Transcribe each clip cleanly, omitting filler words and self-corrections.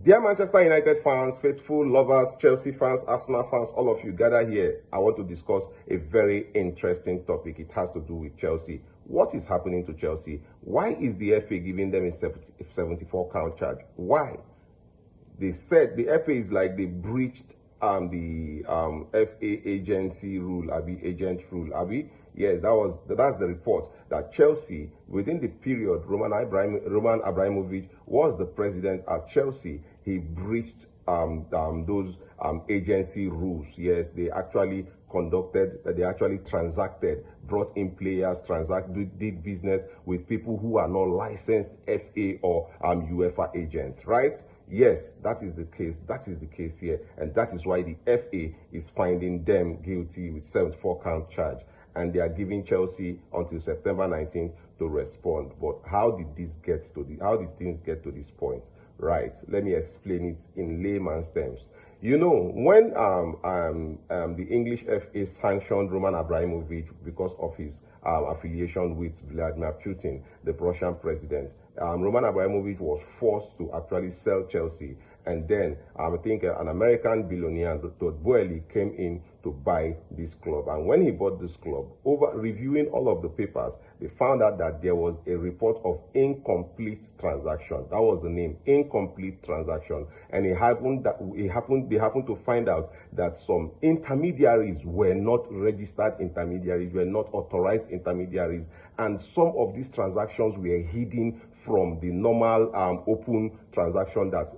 Dear Manchester United fans, faithful lovers, Chelsea fans, Arsenal fans, all of you gather here. I want to discuss a very interesting topic. It has to do with Chelsea. What is happening to Chelsea? Why is the FA giving them a 74 count charge? Why? They said the FA is like they breached the FA agency rule, agent rule, Yes, that's the report that Chelsea, within the period Roman Abromovich was the president at Chelsea, he breached those agency rules. Yes, they actually transacted, brought in players, did business with people who are not licensed FA or UEFA agents, right? Yes, that is the case. That is the case here, and that is why the FA is finding them guilty with 74 count charge. And they are giving Chelsea until September 19th to respond. But how did things get to this point? Right, let me explain it in layman's terms. You know, when the English FA sanctioned Roman Abromovich because of his affiliation with Vladimir Putin, the Russian president, Roman Abromovich was forced to actually sell Chelsea. And then I think an American billionaire, Boehly, came in to buy this club. And when he bought this club, over reviewing all of the papers, they found out that there was a report of incomplete transaction. That was the name, incomplete transaction. And they happened to find out that some intermediaries were not registered intermediaries, were not authorized intermediaries, and some of these transactions were hidden from the normal open transaction that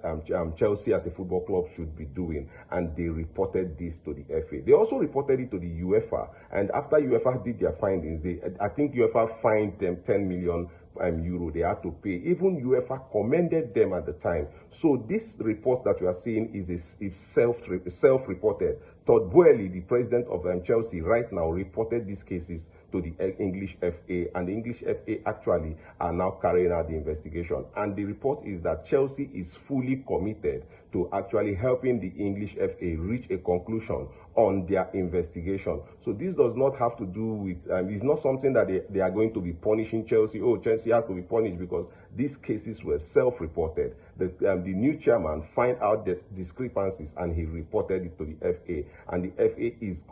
Chelsea as a football club should be doing. And they reported this to the FA. They also reported it to the UEFA. And after UEFA did their findings, I think UEFA fined them 10 million euro they had to pay. Even UEFA commended them at the time. So this report that you are seeing is self-reported. Todd Boehly, the president of Chelsea right now, reported these cases to the English FA, and the English FA actually are now carrying out the investigation. And the report is that Chelsea is fully committed to actually helping the English FA reach a conclusion on their investigation. So this does not have to do with, it's not something that they are going to be punishing Chelsea. Oh, Chelsea has to be punished, because these cases were self-reported. The new chairman found out that discrepancies, and he reported it to the FA, and the FA is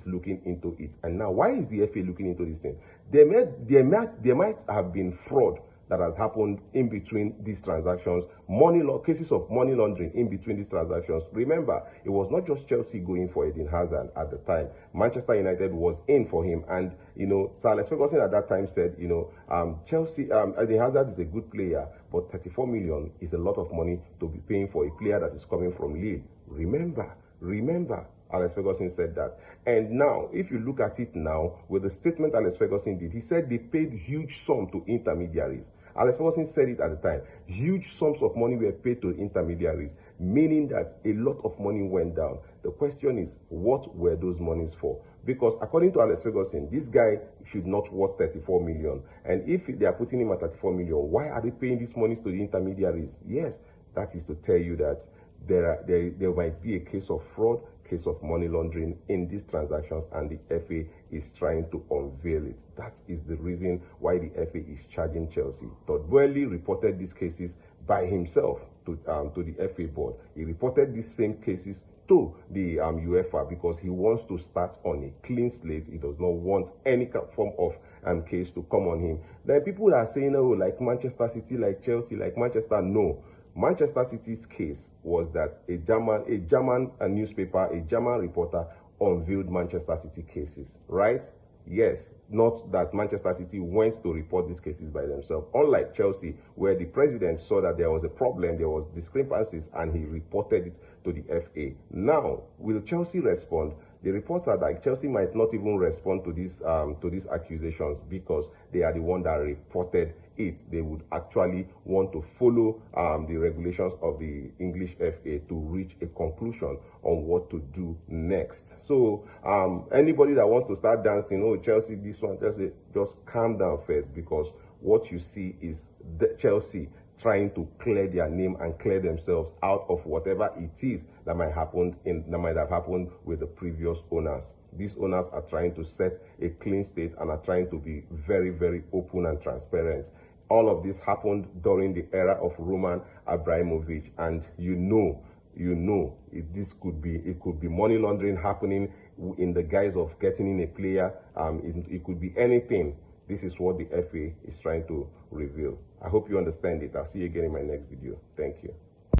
looking into it. And now, why is the FA looking into this thing? There might have been fraud that has happened in between these transactions, cases of money laundering in between these transactions. Remember, it was not just Chelsea going for Eden Hazard at the time. Manchester United was in for him, and Sir Alex Ferguson at that time said, Chelsea, Eden Hazard is a good player, but 34 million is a lot of money to be paying for a player that is coming from Lille. Remember. Alex Ferguson said that. And now, if you look at it now, with the statement Alex Ferguson did, he said they paid huge sums to intermediaries. Alex Ferguson said it at the time. Huge sums of money were paid to intermediaries, meaning that a lot of money went down. The question is, what were those monies for? Because according to Alex Ferguson, this guy should not worth 34 million. And if they are putting him at 34 million, why are they paying these monies to the intermediaries? Yes, that is to tell you that there might be a case of fraud, case of money laundering in these transactions, and the FA is trying to unveil it. That is the reason why the FA is charging Chelsea. Todd Boehly reported these cases by himself to the FA board. He reported these same cases to the UEFA, because he wants to start on a clean slate. He does not want any form of case to come on him. Then people are saying, oh, like Manchester City, like Chelsea, like Manchester. No. Manchester City's case was that a German newspaper, a German reporter unveiled Manchester City cases, right? Yes, not that Manchester City went to report these cases by themselves. Unlike Chelsea, where the president saw that there was a problem, there was discrepancies, and he reported it to the FA. Now, will Chelsea respond? The reports are that Chelsea might not even respond to these accusations, because they are the one that reported it. They would actually want to follow the regulations of the English FA to reach a conclusion on what to do next. So anybody that wants to start dancing, oh, Chelsea, this one, Chelsea, just calm down first, because what you see is Chelsea trying to clear their name and clear themselves out of whatever it is that might have happened with the previous owners. These owners are trying to set a clean state and are trying to be very, very open and transparent. All of this happened during the era of Roman Abramovich, and you know, this could be money laundering happening in the guise of getting in a player. It could be anything. This is what the FA is trying to reveal. I hope you understand it. I'll see you again in my next video. Thank you.